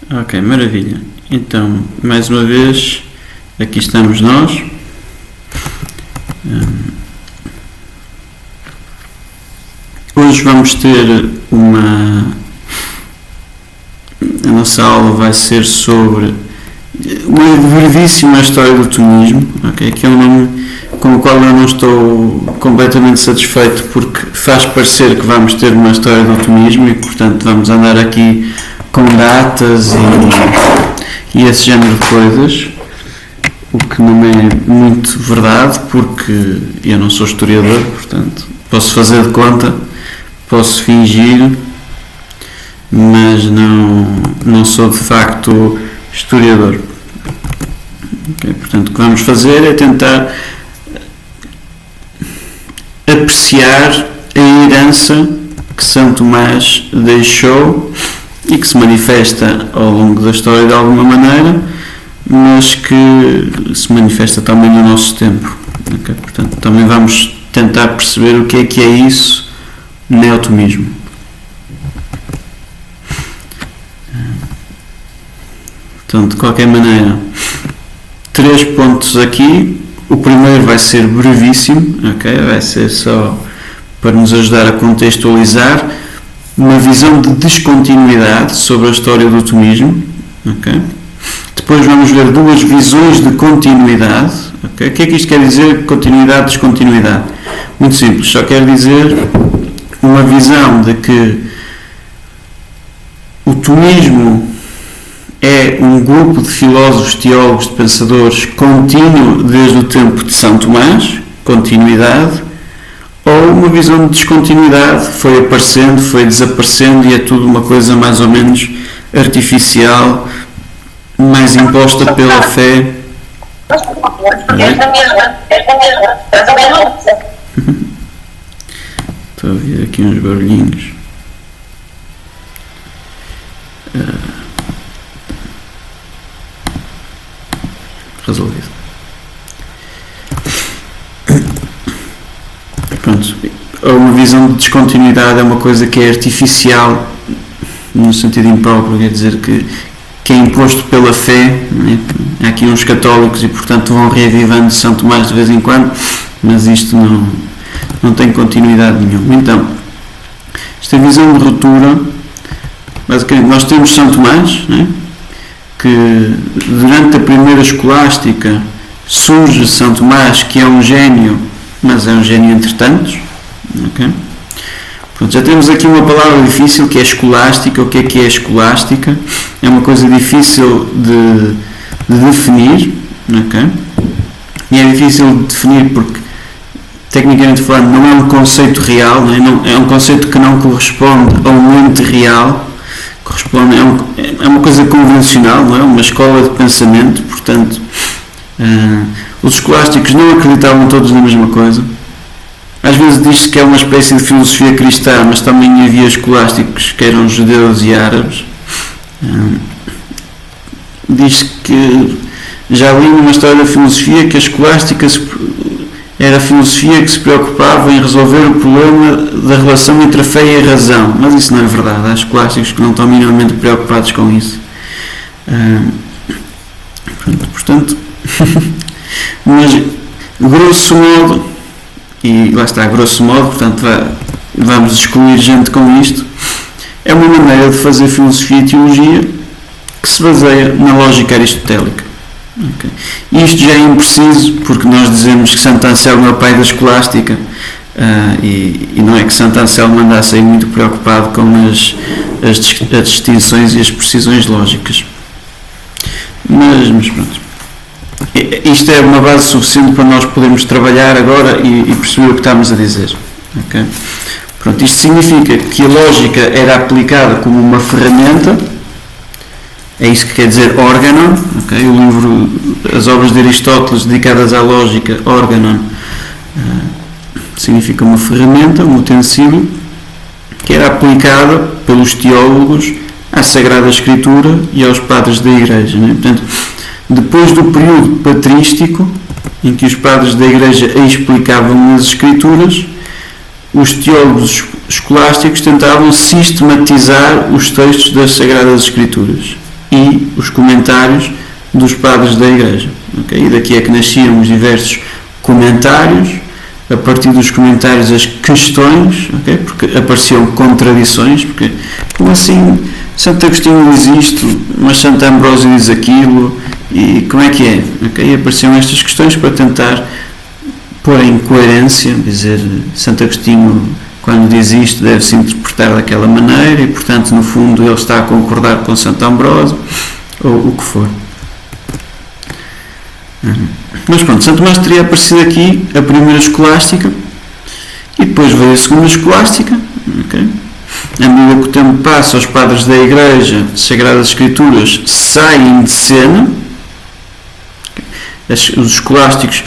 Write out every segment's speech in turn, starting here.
Ok, maravilha. Então, mais uma vez, aqui estamos nós. Hoje vamos ter a nossa aula vai ser sobre uma brevíssima história do tomismo, okay? Que é um nome com o qual eu não estou completamente satisfeito, porque faz parecer que vamos ter uma história do tomismo e, portanto, vamos andar aqui com datas e esse género de coisas, o que não é muito verdade, porque eu não sou historiador, portanto, posso fazer de conta, posso fingir, mas não sou de facto historiador. Okay? Portanto, o que vamos fazer é tentar apreciar a herança que São Tomás deixou e que se manifesta ao longo da história de alguma maneira, mas que se manifesta também no nosso tempo. Okay? Portanto, também vamos tentar perceber o que é isso, neotomismo. Então, de qualquer maneira, 3 pontos aqui. O primeiro vai ser brevíssimo, okay? Vai ser só para nos ajudar a contextualizar uma visão de descontinuidade sobre a história do tomismo. Okay? Depois vamos ver 2 visões de continuidade. Okay? O que é que isto quer dizer? Continuidade, descontinuidade. Muito simples, só quer dizer uma visão de que o tomismo é um grupo de filósofos, teólogos, de pensadores contínuo desde o tempo de São Tomás, continuidade, ou uma visão de descontinuidade, foi aparecendo, foi desaparecendo e é tudo uma coisa mais ou menos artificial, mais imposta pela fé. Estou a ouvir aqui uns barulhinhos. Resolvido. Pronto. Uma visão de descontinuidade é uma coisa que é artificial no sentido impróprio, quer dizer que é imposto pela fé. Né? Há aqui uns católicos e, portanto, vão reavivando São Tomás de vez em quando, mas isto não tem continuidade nenhuma. Então, esta visão de ruptura, basicamente, nós temos São Tomás, né? Que durante a primeira escolástica surge São Tomás, que é um gênio, mas é um gênio entre tantos. Okay? Pronto, já temos aqui uma palavra difícil, que é escolástica. O que é escolástica? É uma coisa difícil de definir. Okay? E é difícil de definir porque, tecnicamente falando, não é um conceito real, é um conceito que não corresponde a um ente real. É uma coisa convencional, não é? Uma escola de pensamento, portanto, os escolásticos não acreditavam todos na mesma coisa. Às vezes diz-se que é uma espécie de filosofia cristã, mas também havia escolásticos que eram judeus e árabes. Diz-se que, já li numa história da filosofia, que a escolástica era a filosofia que se preocupava em resolver o problema da relação entre a fé e a razão, mas isso não é verdade. Há escolásticos que não estão minimamente preocupados com isso. Portanto, mas grosso modo, e lá está, grosso modo, portanto vamos excluir gente com isto, é uma maneira de fazer filosofia e teologia que se baseia na lógica aristotélica. Okay. Isto já é impreciso porque nós dizemos que Santo Anselmo é o pai da escolástica e não é que Santo Anselmo andasse aí muito preocupado com as distinções e as precisões lógicas, mas pronto, isto é uma base suficiente para nós podermos trabalhar agora e perceber o que estamos a dizer. Okay? Pronto, isto significa que a lógica era aplicada como uma ferramenta. É isso que quer dizer organon, okay? O livro, as obras de Aristóteles dedicadas à lógica, organon, significa uma ferramenta, um utensílio, que era aplicada pelos teólogos à Sagrada Escritura e aos padres da Igreja. Né? Portanto, depois do período patrístico, em que os padres da Igreja explicavam as Escrituras, os teólogos escolásticos tentavam sistematizar os textos das Sagradas Escrituras. e os comentários dos padres da Igreja. Okay? E daqui é que nasciam os diversos comentários, a partir dos comentários as questões, okay? Porque apareciam contradições, porque como assim Santo Agostinho diz isto, mas Santo Ambrósio diz aquilo, e como é que é? Okay? E apareciam estas questões para tentar pôr em coerência, dizer Santo Agostinho quando diz isto deve-se interpretar daquela maneira e portanto no fundo ele está a concordar com Santo Ambrósio, ou o que for. Mas pronto, Santo Tomás teria aparecido aqui a primeira escolástica e depois veio a segunda escolástica. Okay? À medida que o tempo passa, os padres da Igreja, Sagradas Escrituras, saem de cena. Os escolásticos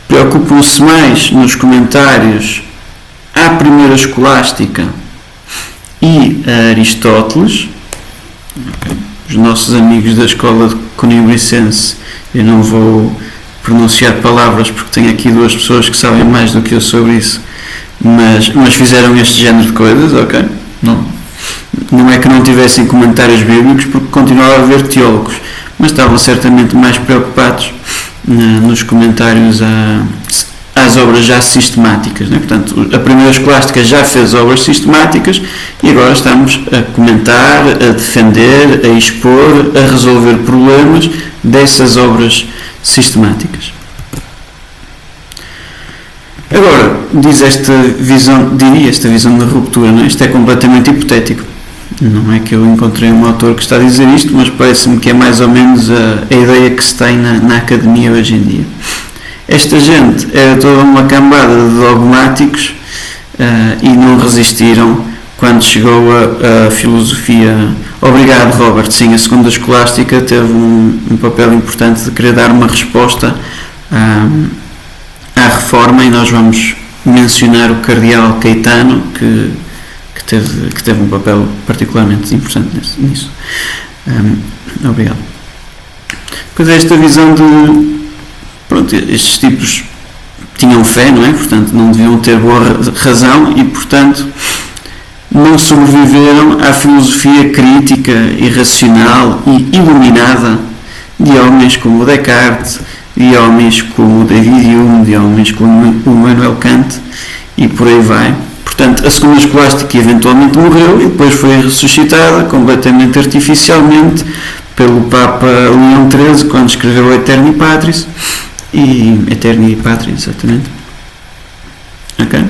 preocupam-se mais nos comentários à primeira escolástica e a Aristóteles. Okay? Os nossos amigos da escola de Conibricense, eu não vou pronunciar palavras porque tenho aqui duas pessoas que sabem mais do que eu sobre isso, mas fizeram este género de coisas, ok? Não é que não tivessem comentários bíblicos, porque continuava a haver teólogos, mas estavam certamente mais preocupados nos comentários às obras já sistemáticas, né? Portanto, a primeira escolástica já fez obras sistemáticas e agora estamos a comentar, a defender, a expor, a resolver problemas dessas obras sistemáticas. Agora, diz esta visão da ruptura, não é? Isto é completamente hipotético. Não é que eu encontrei um autor que está a dizer isto, mas parece-me que é mais ou menos a ideia que se tem na academia hoje em dia. Esta gente era toda uma cambada de dogmáticos e não resistiram quando chegou a filosofia. Obrigado, Robert. Sim, a segunda escolástica teve um papel importante de querer dar uma resposta à reforma e nós vamos mencionar o cardeal Caetano que teve um papel particularmente importante nisso. Obrigado. Pois é, esta visão de pronto, estes tipos tinham fé, não é? Portanto, não deviam ter boa razão e, portanto, não sobreviveram à filosofia crítica e racional e iluminada de homens como Descartes, de homens como David Hume, de homens como Immanuel Kant e por aí vai. Portanto, a segunda escolástica eventualmente morreu e depois foi ressuscitada completamente artificialmente pelo Papa Leão XIII quando escreveu Aeterni Patris. Aeterni Patris, exatamente. Ok?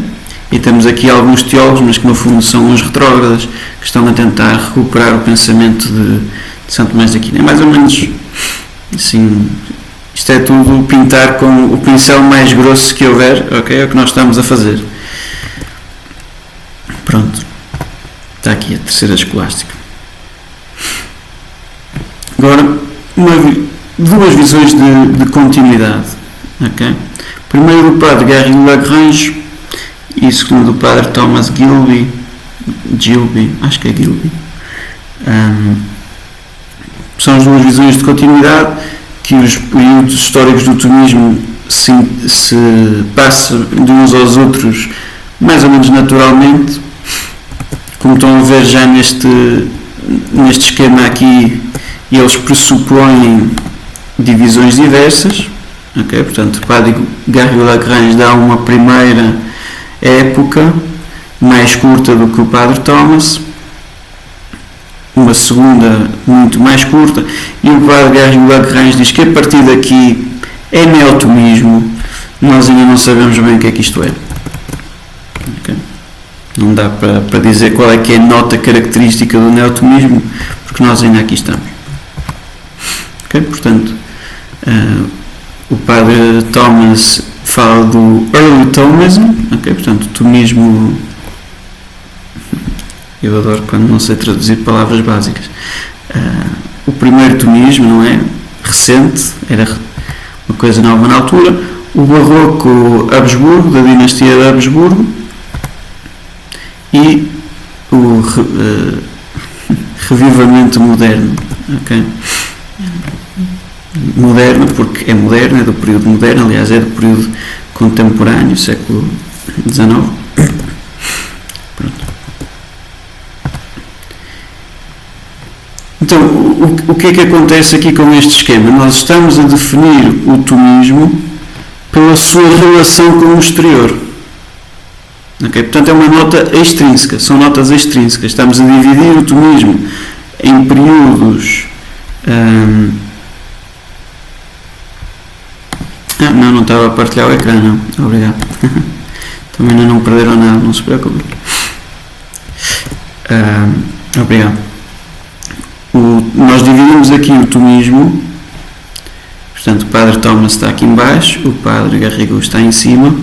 E temos aqui alguns teólogos, mas que no fundo são uns retrógradas, que estão a tentar recuperar o pensamento de Santo Tomás de Aquino. É mais ou menos assim, isto é tudo pintar com o pincel mais grosso que houver, ok? É o que nós estamos a fazer. Pronto. Está aqui a terceira escolástica. Agora, duas visões de continuidade. Okay? Primeiro do padre Gary Lagrange e segundo do padre Thomas Gilby, acho que é Gilby. São as duas visões de continuidade que os períodos históricos do tomismo se passam de uns aos outros mais ou menos naturalmente, como estão a ver já neste esquema aqui. E eles pressupõem divisões diversas, okay? Portanto, o padre Gary Lagrange dá uma primeira época mais curta do que o padre Thomas, uma segunda muito mais curta, e o padre Gary Lagrange diz que a partir daqui é neotomismo, nós ainda não sabemos bem o que é que isto é. Okay? Não dá para dizer qual é que é a nota característica do neotomismo, porque nós ainda aqui estamos. Okay? Portanto, o padre Thomas fala do Early Thomism, okay? Portanto, tomismo, eu adoro quando não sei traduzir palavras básicas, o primeiro tomismo, não é? Recente, era uma coisa nova na altura, o barroco Habsburgo, da dinastia de Habsburgo, e o revivamento moderno, ok? Moderno, porque é moderno, é do período moderno, aliás é do período contemporâneo, século XIX. Pronto. Então, o que é que acontece aqui com este esquema? Nós estamos a definir o tomismo pela sua relação com o exterior. Okay? Portanto, é uma nota extrínseca, são notas extrínsecas. Estamos a dividir o tomismo em períodos. Não estava a partilhar o ecrã, não. Obrigado. Também não perderam nada, não se preocupem. Obrigado. Nós dividimos aqui o tomismo. Portanto, o Padre Thomas está aqui em baixo, o Padre Garrigou está em cima.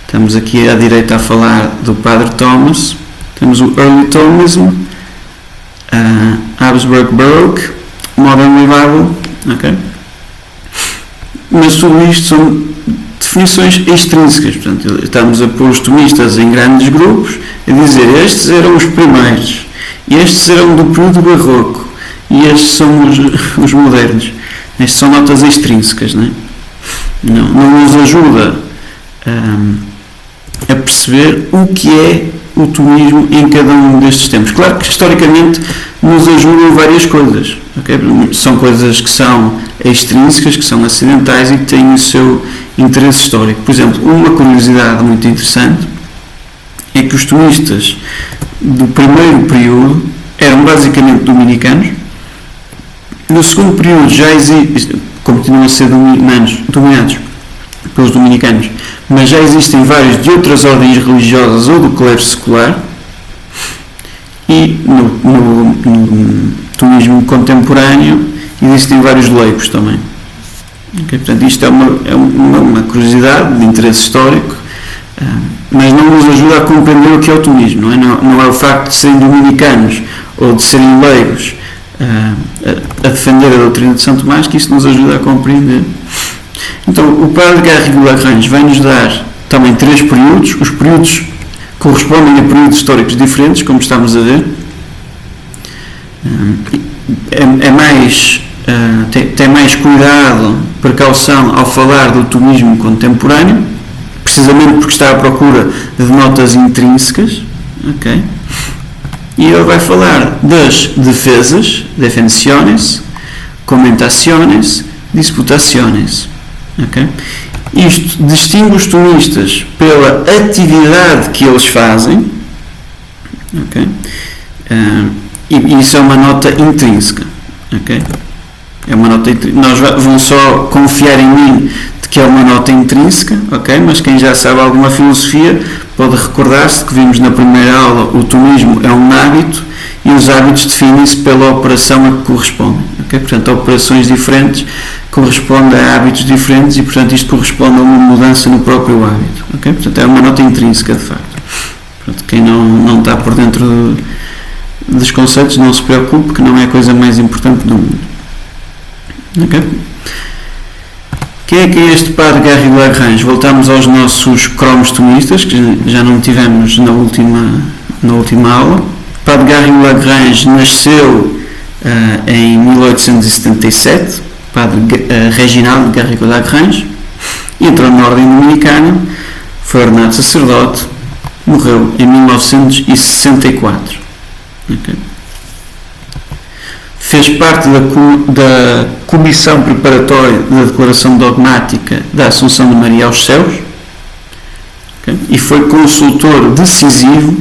Estamos aqui à direita a falar do Padre Thomas. Temos o Early Thomism, Habsburg Baroque, Modern Revival, ok? Mas tudo isto são definições extrínsecas. Portanto, estamos a pôr os tomistas em grandes grupos a dizer estes eram os primeiros, estes eram do período barroco e estes são os modernos. Estas são notas extrínsecas, não nos ajuda a perceber o que é o tomismo em cada um destes tempos. Claro que historicamente nos ajudam várias coisas, okay? São coisas que são extrínsecas, que são acidentais e que têm o seu interesse histórico. Por exemplo, uma curiosidade muito interessante é que os tomistas do primeiro período eram basicamente dominicanos. No segundo período já continuam a ser dominados pelos dominicanos, mas já existem vários de outras ordens religiosas ou do clero secular, e no tomismo contemporâneo existem vários leigos também. Okay? Portanto, isto é uma curiosidade de interesse histórico, mas não nos ajuda a compreender o que é o tomismo. Não é o facto de serem dominicanos ou de serem leigos a defender a doutrina de São Tomás que isso nos ajuda a compreender. Então, o Padre Garrigou Lagrange vai nos dar também 3 períodos. Os períodos correspondem a períodos históricos diferentes, como estamos a ver. Tem mais cuidado, precaução ao falar do tomismo contemporâneo, precisamente porque está à procura de notas intrínsecas. Okay? E ele vai falar das defesas, defensiones, comentaciones, disputaciones. Okay? Isto distingue os tomistas pela atividade que eles fazem, okay? E isso é uma nota intrínseca. Okay? É uma nota nós vão só confiar em mim de que é uma nota intrínseca, okay? Mas quem já sabe alguma filosofia pode recordar-se que vimos na primeira aula o tomismo é um hábito e os hábitos definem-se pela operação a que correspondem. Okay? Portanto, operações diferentes correspondem a hábitos diferentes e, portanto, isto corresponde a uma mudança no próprio hábito. Okay? Portanto, é uma nota intrínseca, de facto. Portanto, quem não está por dentro dos conceitos, não se preocupe, que não é a coisa mais importante do mundo. Okay? Quem é este Padre Garrigou Lagrange? Voltamos aos nossos cromos tomistas, que já não tivemos na última aula. Padre Garrigou Lagrange nasceu em 1877, Padre Reginaldo Garrigou Lagrange, entrou na ordem dominicana, foi ordenado sacerdote, morreu em 1964. Okay. Fez parte da comissão preparatória da declaração dogmática da Assunção de Maria aos Céus, okay, e foi consultor decisivo,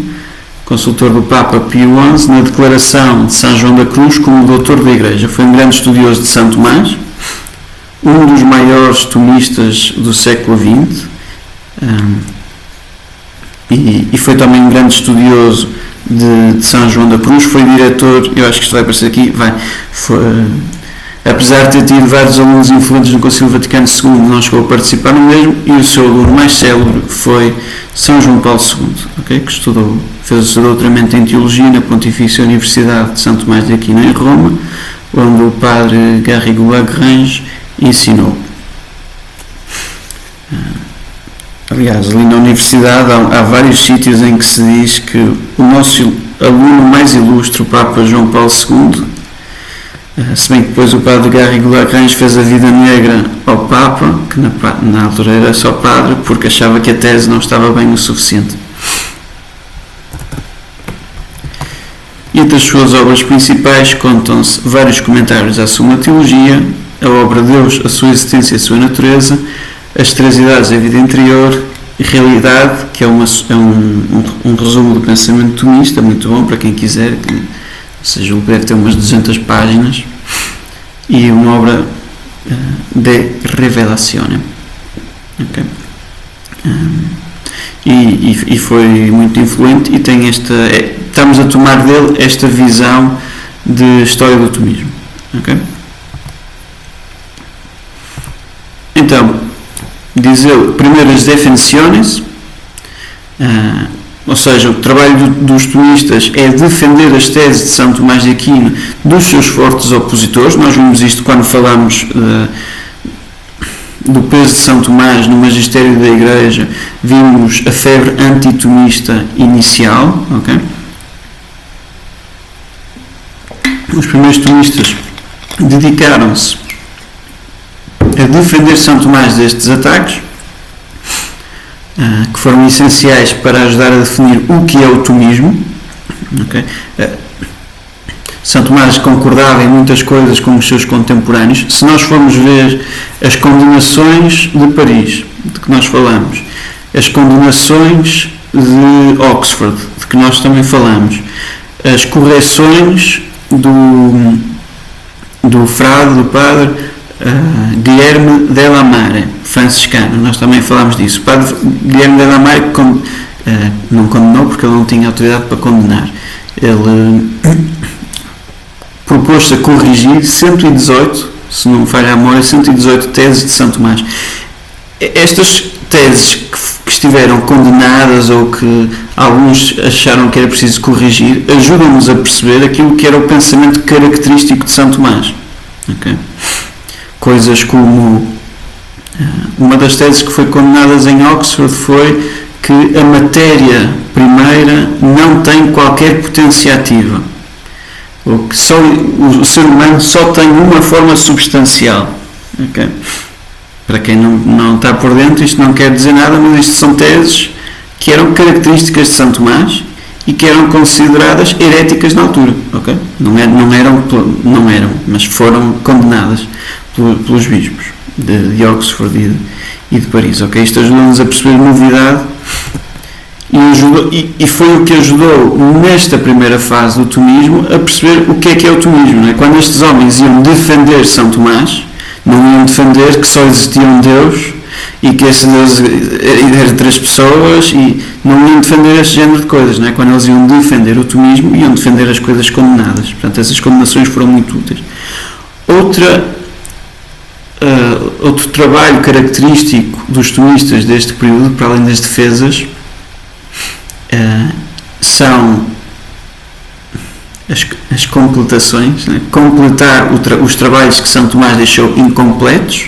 consultor do Papa Pio XI, na declaração de São João da Cruz como doutor da Igreja. Foi um grande estudioso de São Tomás, um dos maiores tomistas do século XX, e foi também um grande estudioso de São João da Cruz. Foi diretor, eu acho que isto vai aparecer aqui, apesar de ter tido vários alunos influentes no Concílio Vaticano II, não chegou a participar no mesmo, e o seu aluno mais célebre foi São João Paulo II, okay, que fez o seu doutoramento em Teologia na Pontifícia Universidade de São Tomás de Aquino em Roma, onde o Padre Garrigou Lagrange ensinou. Aliás, ali na universidade há vários sítios em que se diz que o nosso aluno mais ilustre, o Papa João Paulo II, se bem que depois o Padre Garrigou Lagrange fez a vida negra ao Papa, que na altura era só padre, porque achava que a tese não estava bem o suficiente. E Entre as suas obras principais contam-se vários comentários à Suma Teologia, a obra Deus, a sua existência e a sua natureza, as três idades da vida interior, realidade, que é um resumo do pensamento tomista, muito bom para quem quiser, ou seja, o deve ter umas 200 páginas, e uma obra de revelazione. Okay. E foi muito influente e tem estamos a tomar dele esta visão de história do tomismo. Okay? Então, diz ele, primeiro as definições, ou seja, o trabalho dos tomistas é defender as teses de São Tomás de Aquino dos seus fortes opositores. Nós vimos isto quando falamos do peso de São Tomás no magistério da Igreja, vimos a febre antitomista inicial. Okay? Os primeiros tomistas dedicaram-se a defender São Tomás destes ataques, que foram essenciais para ajudar a definir o que é o tomismo. Okay? São Tomás concordava em muitas coisas com os seus contemporâneos. Se nós formos ver as condenações de Paris, de que nós falamos, as condenações de Oxford, de que nós também falamos, as correções do frade, do padre Guilherme Della Mare, franciscano, nós também falamos disso. O padre Guilherme Della Mare não condenou porque ele não tinha autoridade para condenar. Ele propôs-se a corrigir 118, se não me falha a memória, 118 teses de São Tomás. Estas teses que estiveram condenadas ou que alguns acharam que era preciso corrigir, ajudam-nos a perceber aquilo que era o pensamento característico de São Tomás. Okay? Coisas como uma das teses que foi condenadas em Oxford foi que a matéria primeira não tem qualquer potência ativa, ou que só o ser humano só tem uma forma substancial. Okay? Para quem não está por dentro, isto não quer dizer nada, mas isto são teses que eram características de São Tomás e que eram consideradas heréticas na altura. Okay? Não eram, mas foram condenadas pelos bispos de Oxford e de Paris. Okay? Isto ajudou-nos a perceber novidade e foi o que ajudou nesta primeira fase do tomismo a perceber o que é o tomismo. Não é? Quando estes homens iam defender São Tomás, não iam defender que só existia um Deus e que esse Deus era três pessoas, e não iam defender este género de coisas. Não é? Quando eles iam defender o tomismo, iam defender as coisas condenadas. Portanto, essas condenações foram muito úteis. Outro trabalho característico dos tomistas deste período, para além das defesas, são as completações, né? Completar os trabalhos que São Tomás deixou incompletos,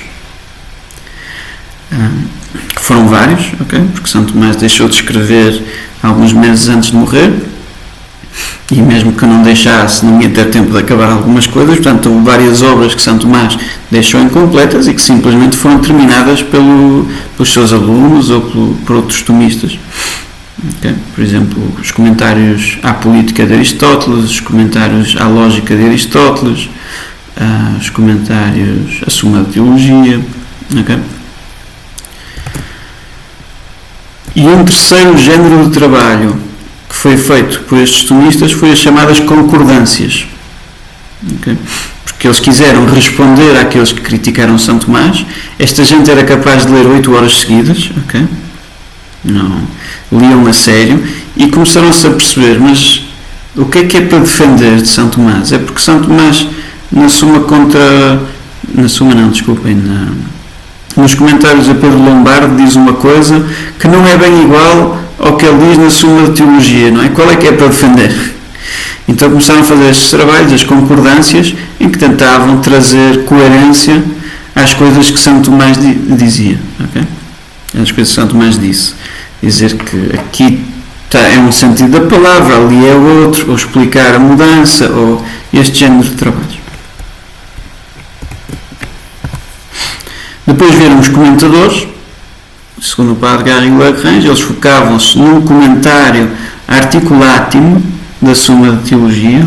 que foram vários, okay? Porque São Tomás deixou de escrever alguns meses antes de morrer, e mesmo que não deixasse, não ia ter tempo de acabar algumas coisas. Portanto, houve várias obras que São Tomás deixou incompletas e que simplesmente foram terminadas pelos seus alunos ou por outros tomistas. Okay? Por exemplo, os comentários à política de Aristóteles, os comentários à lógica de Aristóteles, os comentários à Suma Teologia. Okay? E um terceiro género de trabalho que foi feito por estes tomistas foi as chamadas concordâncias. Okay? Porque eles quiseram responder àqueles que criticaram São Tomás. Esta gente era capaz de ler 8 horas seguidas. Okay? Não liam a sério e começaram-se a perceber, mas o que é para defender de São Tomás? É porque São Tomás nos comentários a Pedro Lombardo diz uma coisa que não é bem igual ao que ele diz na Suma Teologia, não é? Qual é que é para defender? Então começaram a fazer estes trabalhos, as concordâncias, em que tentavam trazer coerência às coisas que São Tomás dizia. Okay? Às coisas que São Tomás disse. Dizer que aqui é um sentido da palavra, ali é outro, ou explicar a mudança, ou este género de trabalhos. Depois vieram os comentadores, segundo o padre Garrigou Lagrange, eles focavam-se num comentário articulatimo, da Suma de Teologia.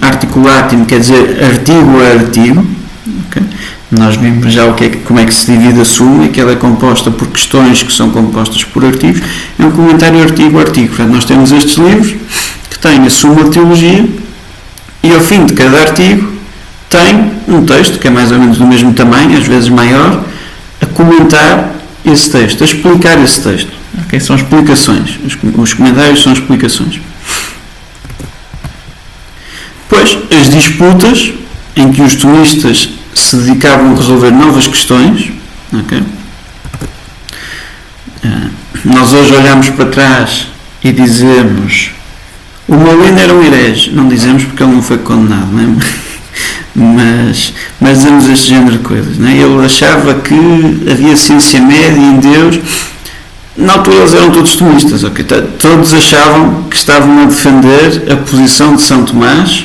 Articulatium quer dizer artigo a artigo. Okay? Nós vimos já como é que se divide a Suma, e que ela é composta por questões que são compostas por artigos. É um comentário artigo a artigo. Portanto, nós temos estes livros que têm a Suma de Teologia, e ao fim de cada artigo tem um texto que é mais ou menos do mesmo tamanho, às vezes maior, a comentar esse texto, a explicar esse texto. Okay? São explicações. Os comentários são explicações. Depois, as disputas, em que os tomistas se dedicavam a resolver novas questões. Okay? Nós hoje olhamos para trás e dizemos: o Molina era um herege. Não dizemos porque ele não foi condenado, não é? Mas dizemos este género de coisas, não é? Ele achava que havia ciência média em Deus. Na altura eles eram todos tomistas, okay? Todos achavam que estavam a defender a posição de São Tomás,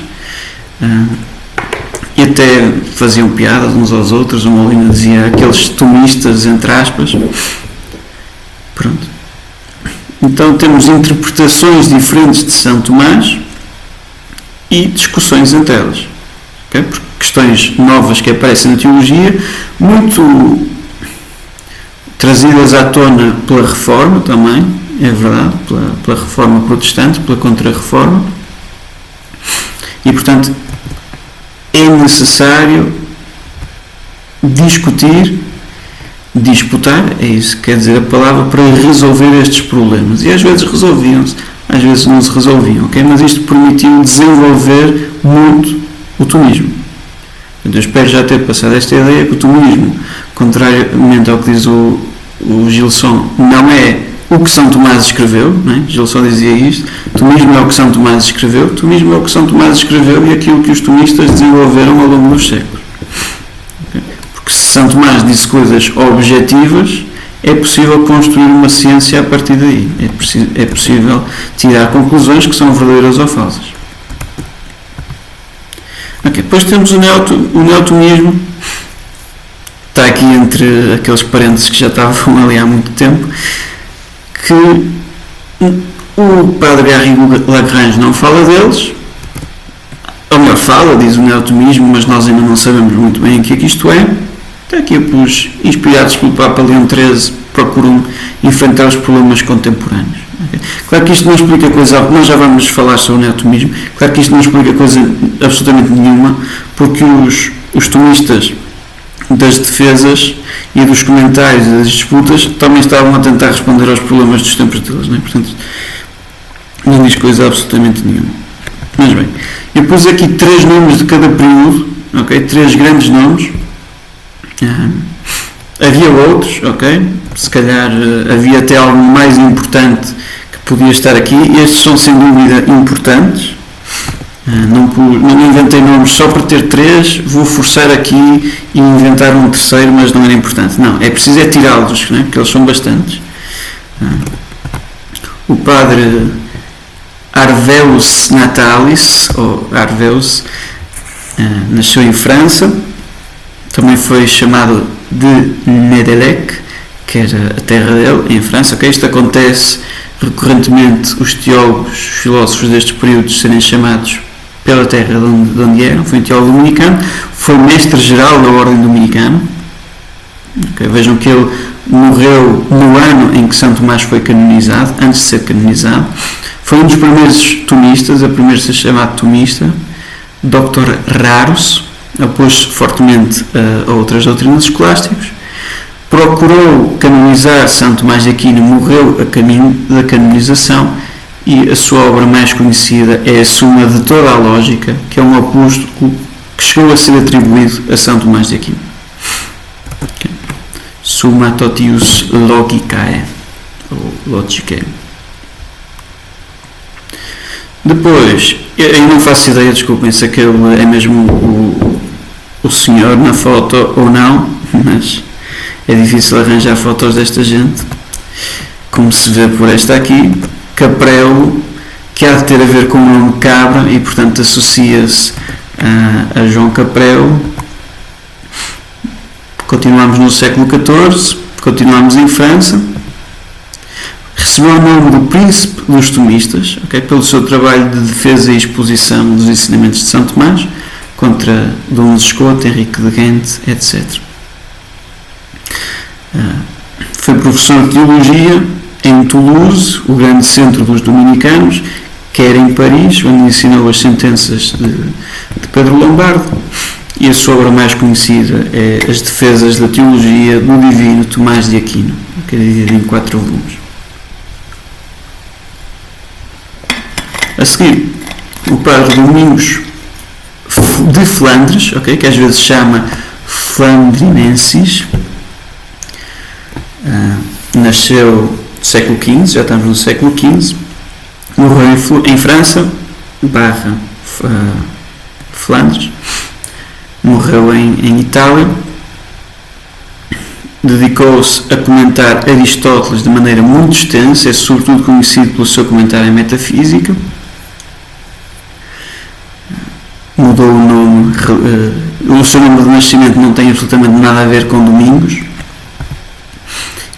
e até faziam piadas uns aos outros. O Molina dizia aqueles tomistas, entre aspas. Pronto. Então temos interpretações diferentes de São Tomás e discussões entre elas. Okay? Porque questões novas que aparecem na teologia, muito trazidas à tona pela Reforma também, é verdade, pela Reforma protestante, pela Contra-Reforma, e portanto é necessário disputar, é isso que quer dizer a palavra, para resolver estes problemas. E às vezes resolviam-se, às vezes não se resolviam, okay? Mas isto permitiu desenvolver muito o tomismo. Eu espero já ter passado esta ideia que o tomismo, contrariamente ao que diz o Gilson, não é o que São Tomás escreveu, não é? Gilson dizia isto: o tomismo é o que São Tomás escreveu, o tomismo é o que São Tomás escreveu e aquilo que os tomistas desenvolveram ao longo dos séculos. Okay? Porque se São Tomás disse coisas objetivas, é possível construir uma ciência a partir daí. É possível tirar conclusões que são verdadeiras ou falsas. Okay. Depois temos o neotomismo. Está aqui entre aqueles parênteses que já estavam ali há muito tempo, que o padre Garrigou-Lagrange não fala deles, ou melhor, fala, diz o neotomismo, mas nós ainda não sabemos muito bem o que é que isto é. Está aqui, pois, inspirados pelo Papa Leão XIII, procuram enfrentar os problemas contemporâneos. Okay? Claro que isto não explica coisa, nós já vamos falar sobre o neotomismo, claro que isto não explica coisa absolutamente nenhuma, porque os tomistas das defesas e dos comentários e das disputas também estavam a tentar responder aos problemas dos tempos deles, não é? Portanto, não diz coisa absolutamente nenhuma. Mas bem, eu pus aqui 3 nomes de cada período, ok? 3 grandes nomes. Havia outros, ok? Se calhar havia até algo mais importante que podia estar aqui. Estes são sem dúvida importantes. Não inventei nomes só para ter 3, vou forçar aqui e inventar um terceiro, mas não era importante. Não, é preciso tirá-los, né? Porque eles são bastantes. O padre Arveus Natalis, ou Arveus, nasceu em França, também foi chamado de Nedelec, que era a terra dele, em França. Okay? Isto acontece recorrentemente, os teólogos, os filósofos destes períodos serem chamados pela terra de onde eram. Foi um teólogo dominicano, foi mestre-geral da Ordem Dominicana. Okay? Vejam que ele morreu no ano em que São Tomás foi canonizado, antes de ser canonizado. Foi um dos primeiros tomistas, a primeiro a ser chamado tomista, Dr. Raros, opôs-se fortemente a outras doutrinas escolásticas, procurou canonizar São Tomás de Aquino, morreu a caminho da canonização, e a sua obra mais conhecida é a Suma de toda a Lógica, que é um opúsculo que chegou a ser atribuído a São Tomás de Aquino. Okay. Summa Totius Logicae, ou Logicae. Depois, eu não faço ideia, desculpem, se aquele é mesmo o senhor na foto ou não, mas é difícil arranjar fotos desta gente, como se vê por esta aqui. Caprelo, que há de ter a ver com o nome Cabra e portanto associa-se a João Caprelo. Continuamos no século XIV, continuamos em França. recebeu o nome do Príncipe dos Tomistas, okay, pelo seu trabalho de defesa e exposição dos ensinamentos de São Tomás contra Dom Escoto, Henrique de Ghent, etc. Foi professor de teologia em Toulouse, o grande centro dos dominicanos, quer em Paris, onde ensinou as sentenças de Pedro Lombardo, e a sua obra mais conhecida é As Defesas da Teologia do Divino Tomás de Aquino, que é dividida em 4 volumes. A seguir, o padre Domingos de Flandres, okay, que às vezes se chama Flandrinensis, nasceu no século XV, já estamos no século XV, morreu em França, Flandres, morreu em Itália, dedicou-se a comentar Aristóteles de maneira muito extensa, é sobretudo conhecido pelo seu comentário em Metafísica. Mudou o nome, o seu nome de nascimento não tem absolutamente nada a ver com Domingos,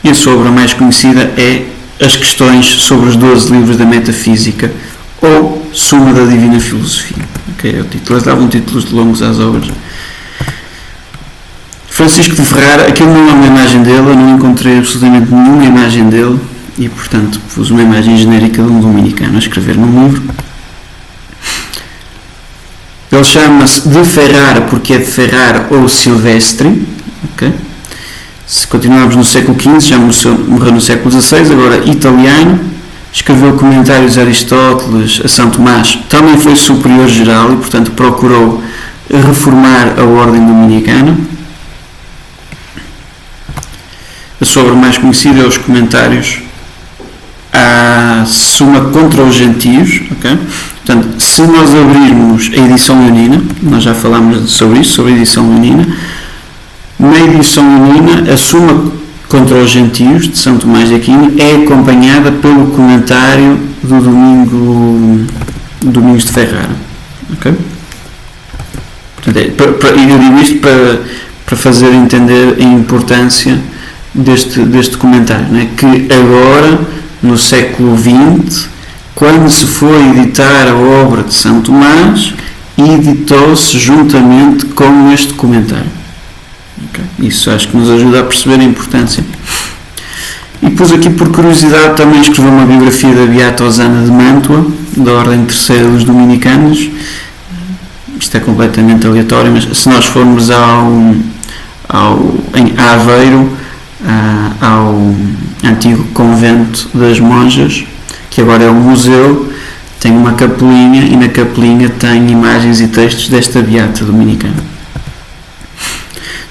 e a sua obra mais conhecida é As Questões sobre os 12 Livros da Metafísica, ou Suma da Divina Filosofia. Okay, é o título. Eles davam títulos de longos às obras. Francisco de Ferrara, aquilo não é uma imagem dele, eu não encontrei absolutamente nenhuma imagem dele, e portanto pus uma imagem genérica de um dominicano a escrever num livro. Ele chama-se de Ferrara porque é de Ferrara ou Silvestre. Okay? Se continuarmos no século XV, já morreu no século XVI, agora italiano, escreveu comentários a Aristóteles, a São Tomás, também foi superior geral e portanto procurou reformar a ordem dominicana. A sua obra mais conhecida é os comentários à Suma contra os Gentios. Okay? Portanto, se nós abrirmos a edição leonina, nós já falámos sobre isso, sobre a edição leonina, na edição leonina, a Suma contra os Gentios, de São Tomás de Aquino, é acompanhada pelo comentário do Domingos de Ferrara. Okay? Portanto, eu digo isto para fazer entender a importância deste comentário, não é? Que agora, no século XX, quando se foi editar a obra de São Tomás, editou-se juntamente com este comentário. Okay? Isso acho que nos ajuda a perceber a importância. E pus aqui por curiosidade, também escreveu uma biografia da Beata Osana de Mântua, da Ordem Terceira dos Dominicanos. Isto é completamente aleatório, mas se nós formos em Aveiro, ao antigo convento das monjas, que agora é um museu, tem uma capelinha e na capelinha tem imagens e textos desta beata dominicana.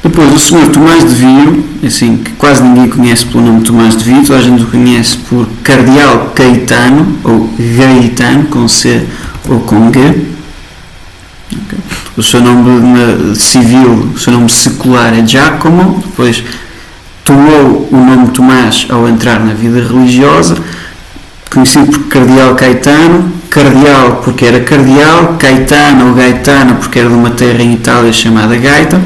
Depois o Sr. Tomás de Vio, assim, que quase ninguém conhece pelo nome de Tomás de Vio, toda a gente o conhece por Cardeal Caetano, ou Gaetano, com C ou com G. Okay. O seu nome civil, o seu nome secular é Giacomo, depois tomou o nome Tomás ao entrar na vida religiosa, conhecido por Cardeal Caetano, Cardeal porque era cardeal, Caetano ou Gaetano porque era de uma terra em Itália chamada Gaeta,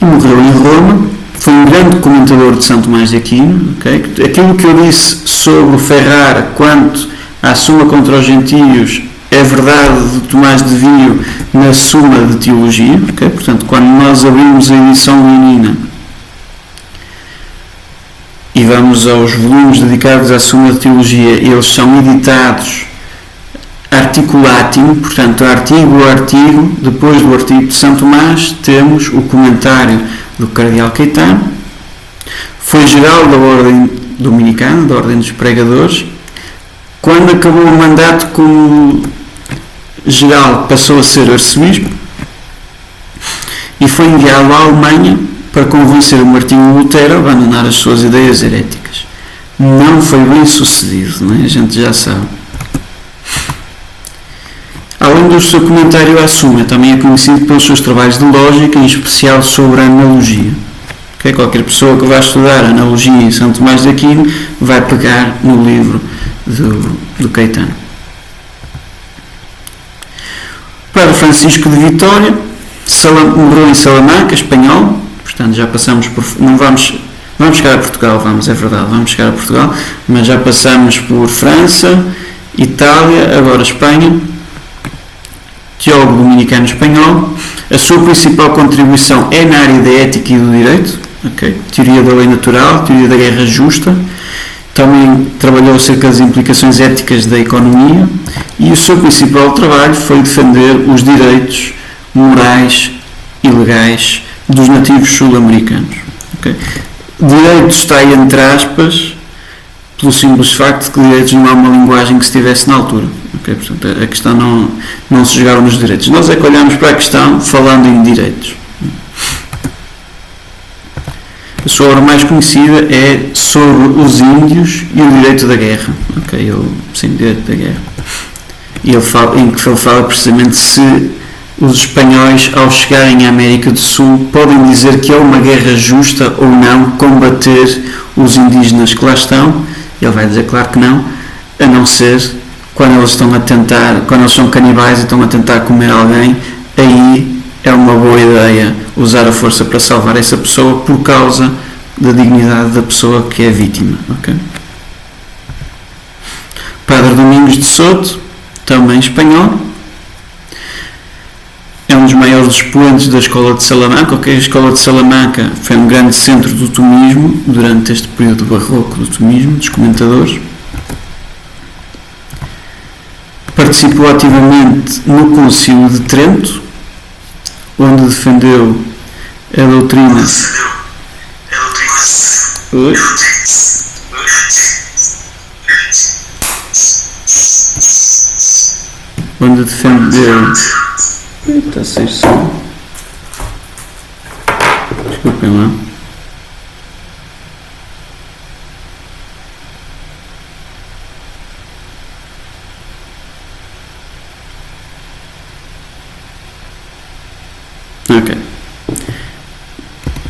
e morreu em Roma. Foi um grande comentador de São Tomás de Aquino. Okay? Aquilo que eu disse sobre o Ferrara quanto à Suma contra os Gentios é verdade de Tomás de Vio na Suma de Teologia. Okay? Portanto, quando nós abrimos a edição leonina e vamos aos volumes dedicados à Suma de Teologia, eles são editados articulatim, portanto, artigo a artigo. Depois do artigo de São Tomás temos o comentário do Cardeal Caetano. Foi geral da Ordem Dominicana, da Ordem dos Pregadores. Quando acabou o mandato como geral, passou a ser arcebispo e foi enviado à Alemanha para convencer o Martinho Lutero a abandonar as suas ideias heréticas. Não foi bem sucedido, não é? A gente já sabe. Além do seu comentário à Suma, também é conhecido pelos seus trabalhos de lógica, em especial sobre a analogia. Okay? Qualquer pessoa que vá estudar analogia em São Tomás de Aquino vai pegar no livro do Caetano. Padre Francisco de Vitória morreu em Salamanca, espanhol. Portanto, já passamos por... Não vamos Vamos chegar a Portugal, é verdade, vamos chegar a Portugal, mas já passamos por França, Itália, agora Espanha. Teólogo dominicano espanhol. A sua principal contribuição é na área da ética e do direito, teoria da lei natural, teoria da guerra justa. Também trabalhou acerca das implicações éticas da economia e o seu principal trabalho foi defender os direitos morais e legais dos nativos sul-americanos. Direitos está aí entre aspas, pelo simples facto de que direitos não há uma linguagem que se tivesse na altura. Portanto, a questão não se jogava nos direitos. Nós é que olhamos para a questão falando em direitos. A sua obra mais conhecida é sobre os índios e o direito da guerra. Sim, direito da guerra. E em que ele fala precisamente se os espanhóis, ao chegarem à América do Sul, podem dizer que é uma guerra justa ou não combater os indígenas que lá estão. Ele vai dizer, claro que não, a não ser quando eles estão a tentar, quando eles são canibais e estão a tentar comer alguém, aí é uma boa ideia usar a força para salvar essa pessoa por causa da dignidade da pessoa que é vítima. Padre Domingos de Soto, também espanhol, é um dos maiores expoentes da Escola de Salamanca. A Escola de Salamanca foi um grande centro do tomismo durante este período barroco do tomismo, dos comentadores. Participou ativamente no Concílio de Trento, onde defendeu a doutrina. Onde defendeu. Está sem som. Desculpem lá.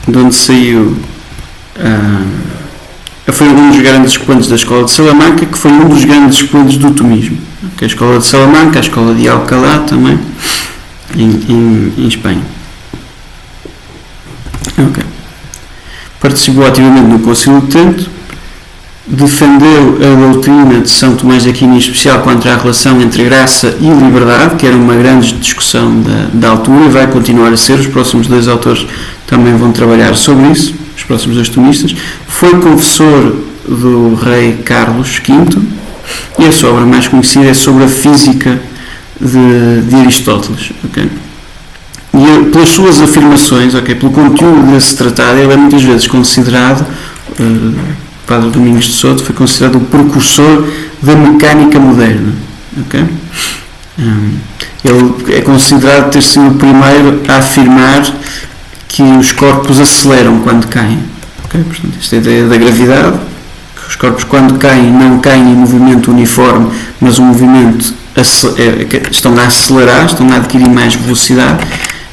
De onde saiu. Foi um dos grandes expoentes da Escola de Salamanca, que foi um dos grandes expoentes do tomismo. A Escola de Salamanca, a Escola de Alcalá também, em Espanha. Participou ativamente no Concílio de Trento, defendeu a doutrina de São Tomás de Aquino, em especial quanto à relação entre graça e liberdade, que era uma grande discussão da altura e vai continuar a ser. Os próximos dois autores também vão trabalhar sobre isso, os próximos dois tomistas. Foi confessor do rei Carlos V e a sua obra mais conhecida é sobre a física de Aristóteles. E pelas suas afirmações, pelo conteúdo desse tratado, ele é muitas vezes considerado, Padre Domingos de Soto foi considerado o precursor da mecânica moderna. Ele é considerado ter sido o primeiro a afirmar que os corpos aceleram quando caem. Portanto, esta ideia da gravidade, que os corpos quando caem não caem em movimento uniforme, mas o movimento estão a acelerar, estão a adquirir mais velocidade.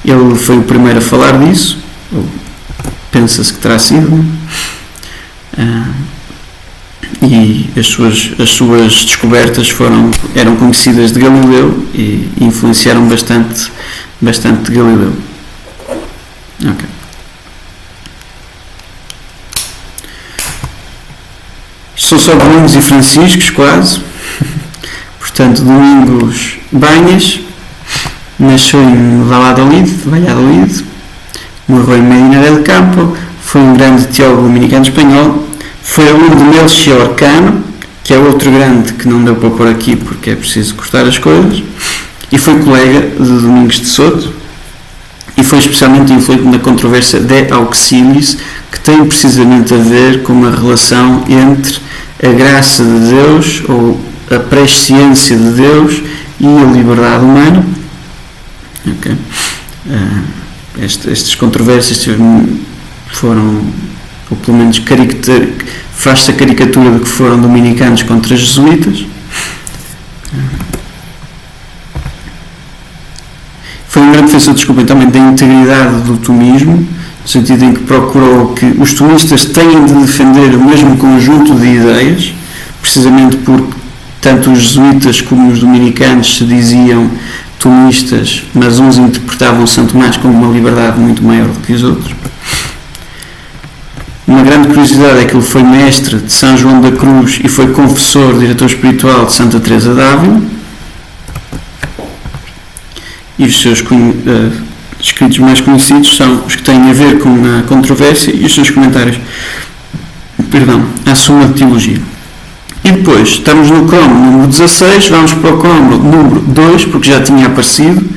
Ele foi o primeiro a falar disso, ou pensa-se que terá sido. E as suas descobertas eram conhecidas de Galileu e influenciaram bastante de Galileu. Isto são só Domingos e Franciscos, quase. Portanto, Domingos Banhas nasceu em Valladolid, morreu em Medina del Campo, foi um grande teólogo dominicano espanhol, foi aluno de Melchior Cano, que é outro grande que não deu para pôr aqui porque é preciso cortar as coisas, e foi colega de Domingos de Soto, e foi especialmente influente na controvérsia de Auxílios, que tem precisamente a ver com a relação entre a graça de Deus, ou a presciência de Deus, e a liberdade humana. Estas controvérsias foram, ou pelo menos faz-se a caricatura de que foram dominicanos contra jesuítas. Foi um grande defensor, também da integridade do tomismo, no sentido em que procurou que os tomistas tenham de defender o mesmo conjunto de ideias, precisamente porque tanto os jesuítas como os dominicanos se diziam tomistas, mas uns interpretavam São Tomás como uma liberdade muito maior do que os outros. Uma grande curiosidade é que ele foi mestre de São João da Cruz e foi confessor, diretor espiritual de Santa Teresa d'Ávila. E os seus escritos mais conhecidos são os que têm a ver com a controvérsia e os seus comentários à Suma de Teologia. E depois, estamos no cromo número 16, vamos para o cromo número 2, porque já tinha aparecido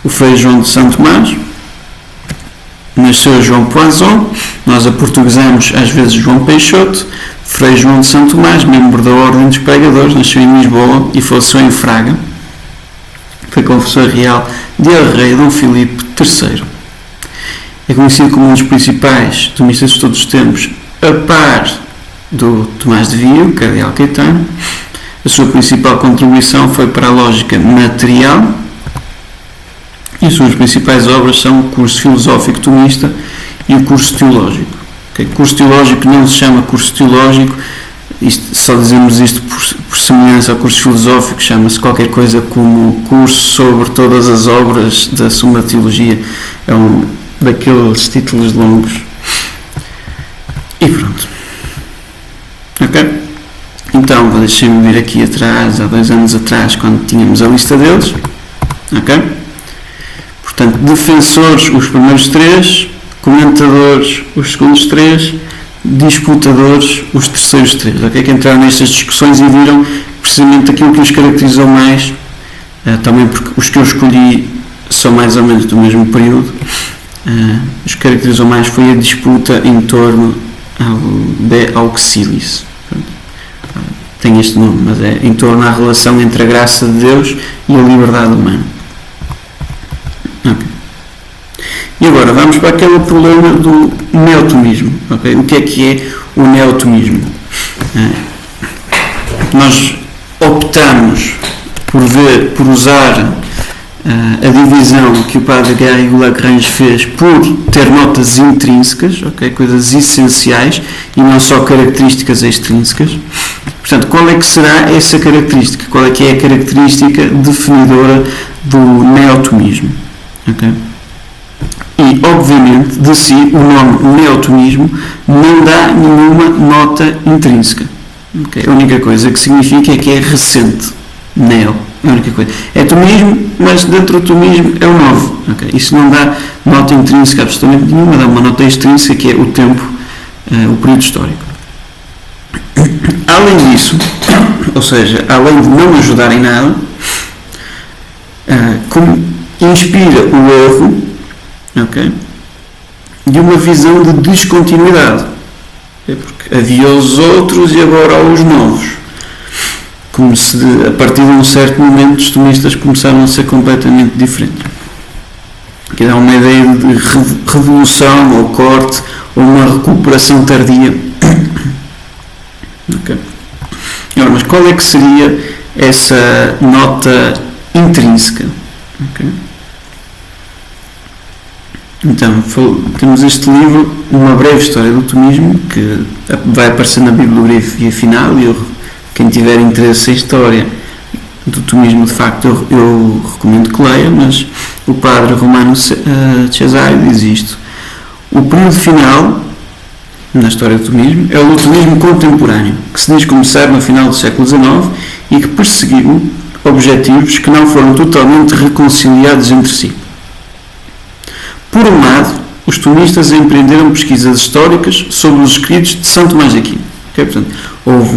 o Frei João de Santo Tomás. Nasceu João Poinzon, nós aportuguesamos às vezes João Peixoto. Frei João de Santo Tomás, membro da Ordem dos Pregadores, nasceu em Lisboa e faleceu em Fraga. Foi confessor real de El Rei Dom Filipe III. É conhecido como um dos principais tomistas de todos os tempos, a par do Tomás de Vio, cardeal Caetano. A sua principal contribuição foi para a lógica material e as suas principais obras são o curso filosófico tomista e o curso teológico. O curso teológico não se chama curso teológico, só dizemos isto por semelhança ao curso filosófico, chama-se qualquer coisa como curso sobre todas as obras da Suma Teologia, é um daqueles títulos longos. E pronto. Ok? Então, deixem-me vir aqui atrás, há 2 anos atrás, quando tínhamos a lista deles. Ok? Portanto, defensores, os primeiros 3, comentadores, os segundos 3, disputadores, os terceiros 3, ok? Que entraram nestas discussões e viram precisamente aquilo que os caracterizou mais, também porque os que eu escolhi são mais ou menos do mesmo período, os que caracterizou mais foi a disputa em torno de Auxílios. Tem este nome, mas é em torno à relação entre a graça de Deus e a liberdade humana. Okay. E agora vamos para aquele problema do neotomismo. Okay? O que é o neotomismo? Nós optamos por usar a divisão que o padre Garrigou Lagrange fez por ter notas intrínsecas, okay? Coisas essenciais e não só características extrínsecas. Portanto, qual é que será essa característica? Qual é que é a característica definidora do neotomismo? Okay? E, obviamente, de si, o nome neotomismo não dá nenhuma nota intrínseca. Okay? A única coisa que significa é que é recente. Neo, é a única coisa. É tomismo, mas dentro do tomismo é o novo. Okay? Isso não dá nota intrínseca absolutamente nenhuma, dá uma nota extrínseca que é o tempo, o período histórico. Além disso, ou seja, além de não ajudar em nada, como inspira o erro, okay, de uma visão de descontinuidade. É porque havia os outros e agora há os novos. Como se a partir de um certo momento os tomistas começaram a ser completamente diferentes. Que dá uma ideia de revolução ou corte ou uma recuperação tardia. Okay. Agora, mas qual é que seria essa nota intrínseca? Okay. Então, temos este livro, Uma Breve História do Tomismo, que vai aparecer na bibliografia final, e quem tiver interesse em história do tomismo, de facto, eu recomendo que leia, mas o padre Romano Cesário diz isto: o período final na história do tomismo é o tomismo contemporâneo, que se diz começar no final do século XIX e que perseguiu objetivos que não foram totalmente reconciliados entre si. Por um lado, os tomistas empreenderam pesquisas históricas sobre os escritos de São Tomás de Aquino. Okay? Portanto, houve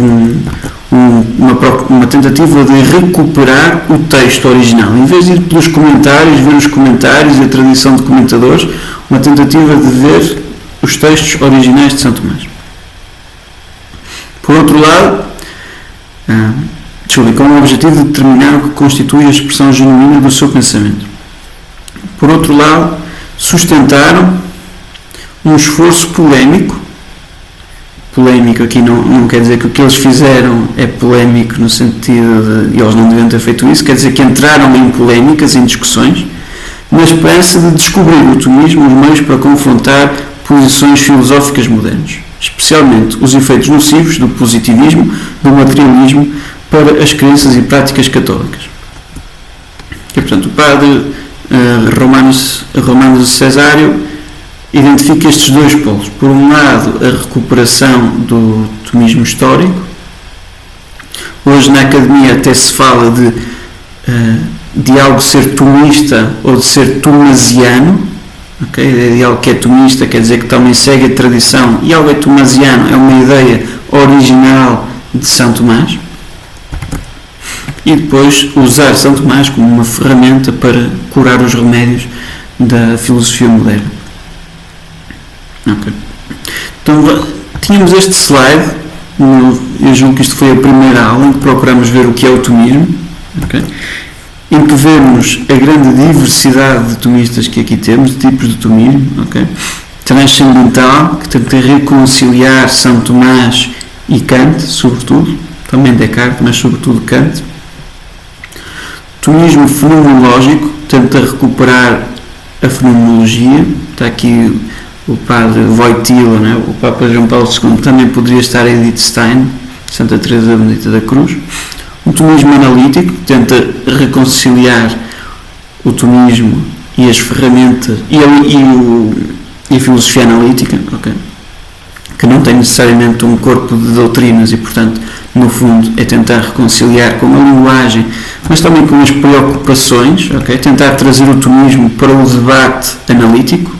uma tentativa de recuperar o texto original. Em vez de ir pelos comentários, ver os comentários e a tradição de comentadores, uma tentativa de ver os textos originais de São Tomás. Por outro lado, com o objetivo de determinar o que constitui a expressão genuína do seu pensamento. Por outro lado, sustentaram um esforço polémico aqui não quer dizer que o que eles fizeram é polémico no sentido de eles não deviam ter feito isso, quer dizer que entraram em polémicas, em discussões, na esperança de descobrir o tomismo os meios para confrontar posições filosóficas modernas, especialmente os efeitos nocivos do positivismo, do materialismo para as crenças e práticas católicas. E, portanto, o padre Romano Cesário identifica estes dois polos. Por um lado, a recuperação do tomismo histórico. Hoje na academia até se fala de algo ser tomista ou de ser tomasiano. Okay? De algo que é tomista quer dizer que também segue a tradição, e algo é tomasiano é uma ideia original de São Tomás. E depois usar São Tomás como uma ferramenta para curar os remédios da filosofia moderna. Okay. Então tínhamos este slide, eu julgo que isto foi a primeira aula em que procuramos ver o que é o tomismo, okay? Em que vemos a grande diversidade de tomistas que aqui temos, de tipos de tomismo, okay? Transcendental, que tenta reconciliar São Tomás e Kant, sobretudo, também Descartes, mas sobretudo Kant. Tomismo fenomenológico, tenta recuperar a fenomenologia. Está aqui o padre Wojtyła, né? O Papa João Paulo II, também poderia estar a Edith Stein, Santa Teresa Benedita da Cruz. O tomismo analítico, tenta reconciliar o tomismo e as ferramentas e a filosofia analítica, okay? Que não tem necessariamente um corpo de doutrinas e, portanto, no fundo é tentar reconciliar com a linguagem, mas também com as preocupações, okay? Tentar trazer o tomismo para o debate analítico.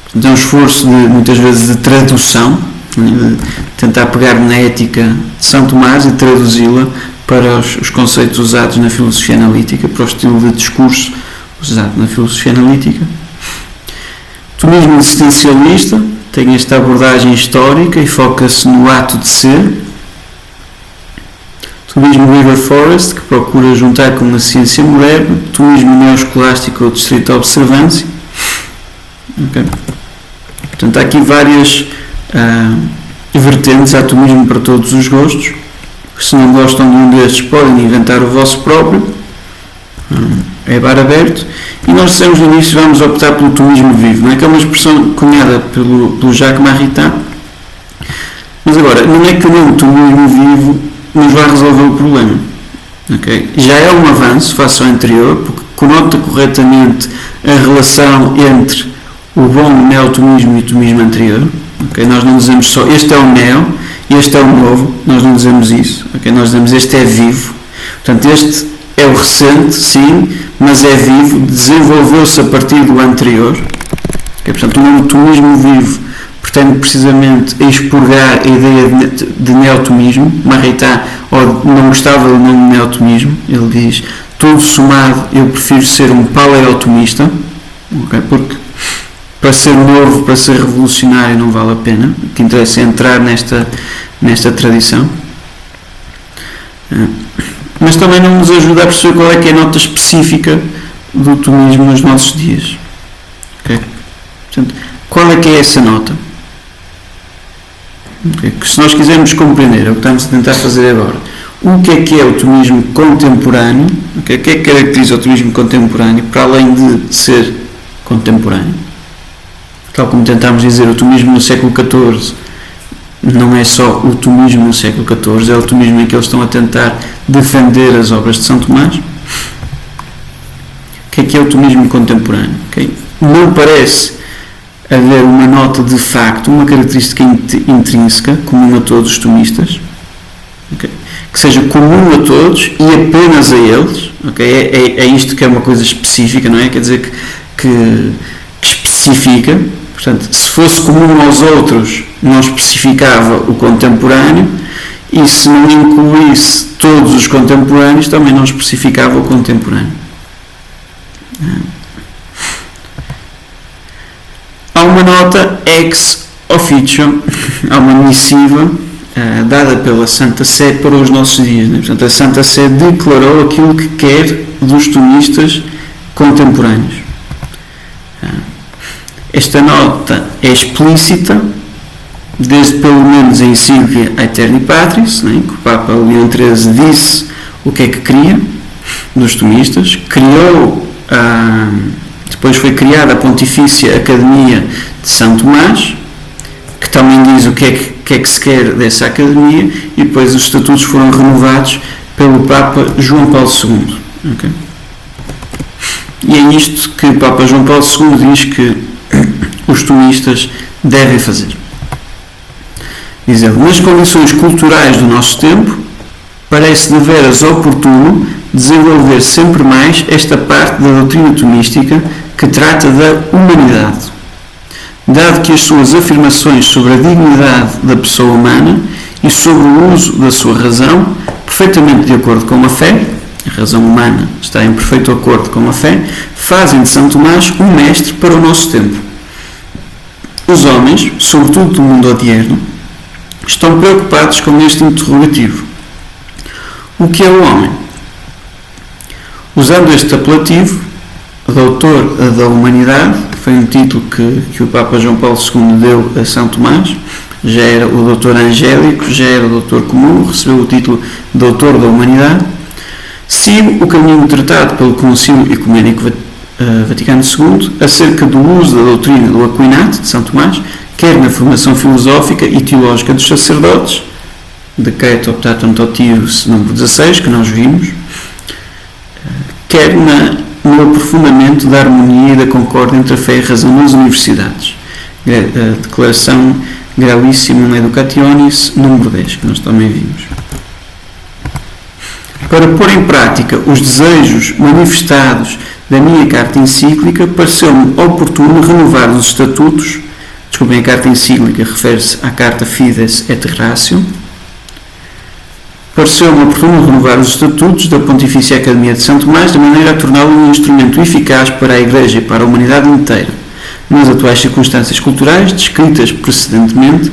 Portanto, é um esforço muitas vezes de tradução, de tentar pegar na ética de São Tomás e traduzi-la para os conceitos usados na filosofia analítica, para o estilo de discurso usado na filosofia analítica. Tomismo existencialista tem esta abordagem histórica e foca-se no ato de ser. Tomismo Wilberforce, que procura juntar com a ciência moderna. Tomismo neoescolástico ou distrito de observância. Okay. Portanto, há aqui várias vertentes. Há tomismo para todos os gostos. Se não gostam de um destes, podem inventar o vosso próprio. É bar aberto. E nós dissemos no início, vamos optar pelo tomismo vivo, não é? Que é uma expressão cunhada pelo Jacques Maritain. Mas agora, não é que o tomismo vivo nos vai resolver o problema. Okay? Já é um avanço face ao anterior, porque conota corretamente a relação entre o bom neotomismo e o tomismo anterior. Okay? Nós não dizemos só este é o neo, este é o novo, nós não dizemos isso. Okay? Nós dizemos este é vivo. Portanto, este é o recente, sim, mas é vivo, desenvolveu-se a partir do anterior. Okay? Portanto, o tomismo vivo pretende precisamente expurgar a ideia de neotomismo. Maritain não gostava do nome neotomismo, ele diz, tudo somado eu prefiro ser um paleotomista, okay? Porque para ser novo, para ser revolucionário não vale a pena, o que interessa é entrar nesta tradição. Mas também não nos ajuda a perceber qual é que é a nota específica do tomismo nos nossos dias. Okay? Portanto, qual é que é essa nota? Okay? Que se nós quisermos compreender, é o que estamos a tentar fazer agora, o que é o tomismo contemporâneo, okay? O que é que caracteriza o tomismo contemporâneo, para além de ser contemporâneo? Tal como tentámos dizer, o tomismo no século XIV não é só o tomismo no século XIV, é o tomismo em que eles estão a tentar defender as obras de São Tomás. O que é o tomismo contemporâneo? Okay? Não parece haver uma nota de facto, uma característica intrínseca comum a todos os tomistas, okay? Que seja comum a todos e apenas a eles. Okay? É isto que é uma coisa específica, não é? Quer dizer que especifica. Portanto, se fosse comum aos outros, não especificava o contemporâneo, e se não incluísse todos os contemporâneos, também não especificava o contemporâneo. Há uma nota ex officio, há uma missiva dada pela Santa Sé para os nossos dias. Né? Portanto, a Santa Sé declarou aquilo que quer dos tomistas contemporâneos. Esta nota é explícita, desde pelo menos a encíclica Aeterni Patris, né, que o Papa Leão XIII disse o que é que queria dos tomistas, depois foi criada a Pontifícia Academia de São Tomás, que também diz o que é que se quer dessa academia, e depois os estatutos foram renovados pelo Papa João Paulo II. Okay? E é isto que o Papa João Paulo II diz que os tomistas devem fazer. Diz ele: nas condições culturais do nosso tempo, parece deveras oportuno desenvolver sempre mais esta parte da doutrina tomística que trata da humanidade, dado que as suas afirmações sobre a dignidade da pessoa humana e sobre o uso da sua razão, perfeitamente de acordo com a fé, a razão humana está em perfeito acordo com a fé, fazem de São Tomás um mestre para o nosso tempo. Os homens, sobretudo do mundo odierno, estão preocupados com este interrogativo: o que é o homem? Usando este apelativo, doutor da humanidade, foi um título que o Papa João Paulo II deu a São Tomás. Já era o doutor angélico, já era o doutor comum, recebeu o título doutor da humanidade. Sigo o caminho tratado pelo Concílio Ecuménico Vaticano II acerca do uso da doutrina do Aquinato de São Tomás, quer na formação filosófica e teológica dos sacerdotes, Decreto Optatum Totius número 16, que nós vimos, quer no aprofundamento da harmonia e da concórdia entre a fé e a razão nas universidades, a Declaração Gravissimum Educationis número 10, que nós também vimos. Para pôr em prática os desejos manifestados da minha carta encíclica, pareceu-me oportuno renovar os estatutos. Desculpem, a carta encíclica refere-se à carta Fides et Ratio. Pareceu-me oportuno renovar os estatutos da Pontifícia Academia de São Tomás, de maneira a torná-lo um instrumento eficaz para a Igreja e para a humanidade inteira, nas atuais circunstâncias culturais descritas precedentemente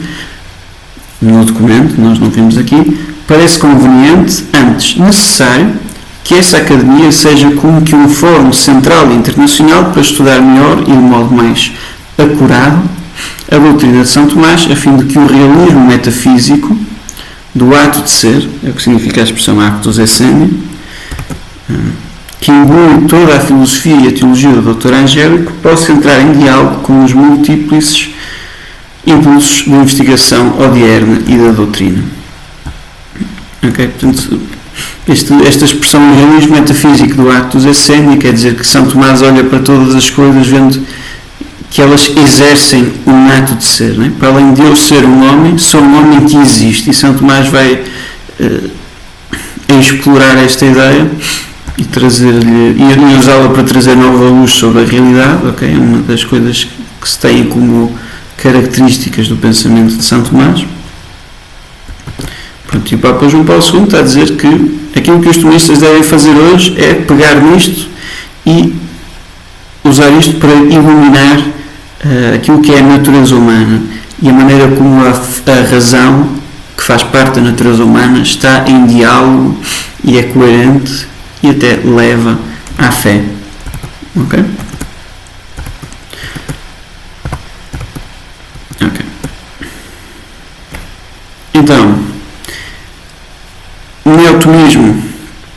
no documento, nós não vimos aqui. Parece conveniente, antes necessário, que essa Academia seja como que um fórum central e internacional para estudar melhor e de modo mais acurado a doutrina de São Tomás, a fim de que o realismo metafísico do ato de ser, é o que significa a expressão actus essendi, que engole toda a filosofia e a teologia do Dr. Angélico, possa entrar em diálogo com os múltiplos impulsos da investigação odierna e da doutrina. Ok, portanto, esta expressão realismo metafísico do actus essendi quer dizer que São Tomás olha para todas as coisas vendo que elas exercem um ato de ser, né? Para além de eu ser um homem, sou um homem que existe, e São Tomás vai explorar esta ideia e trazer-lhe e usá-la para trazer nova luz sobre a realidade. Ok, é uma das coisas que se tem como características do pensamento de São Tomás. Pronto, e o Papa João Paulo II está a dizer que aquilo que os tomistas devem fazer hoje é pegar nisto e usar isto para iluminar aquilo que é a natureza humana e a maneira como a razão, que faz parte da natureza humana, está em diálogo e é coerente e até leva à fé. Ok? Ok. Então, o neotomismo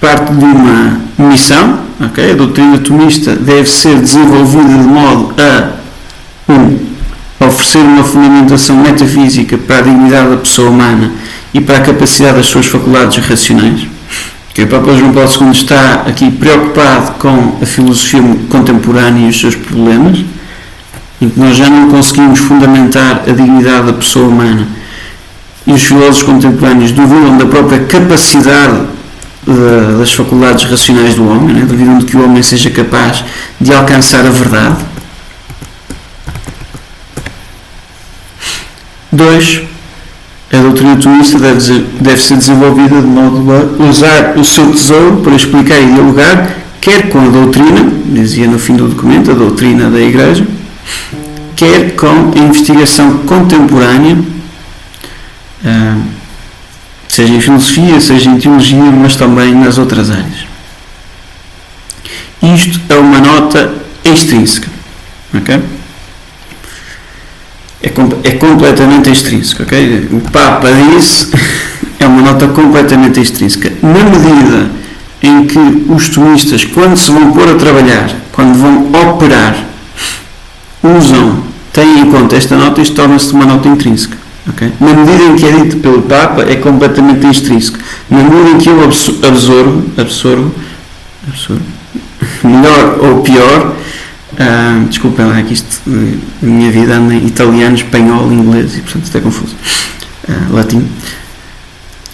parte de uma missão. Okay? A doutrina tomista deve ser desenvolvida de modo a oferecer uma fundamentação metafísica para a dignidade da pessoa humana e para a capacidade das suas faculdades racionais. Okay? O Papa João Paulo II está aqui preocupado com a filosofia contemporânea e os seus problemas, em que nós já não conseguimos fundamentar a dignidade da pessoa humana, e os filósofos contemporâneos duvidam da própria capacidade das faculdades racionais do homem, né? Duvidam de que o homem seja capaz de alcançar a verdade. 2. A doutrina tomista deve ser desenvolvida de modo a usar o seu tesouro para explicar e dialogar, quer com a doutrina, dizia no fim do documento, a doutrina da Igreja, quer com a investigação contemporânea, seja em filosofia, seja em teologia, mas também nas outras áreas. Isto é uma nota extrínseca, ok? É completamente extrínseca, ok? O Papa disse, é uma nota completamente extrínseca. Na medida em que os tomistas, quando se vão pôr a trabalhar, quando vão operar, têm em conta esta nota, isto torna-se uma nota intrínseca. Okay? Na medida em que é dito pelo Papa, é completamente extrínseco. Na medida em que eu absorvo melhor ou pior. Desculpem lá que isto, a minha vida anda em italiano, espanhol, inglês e portanto isto é confuso. Latim.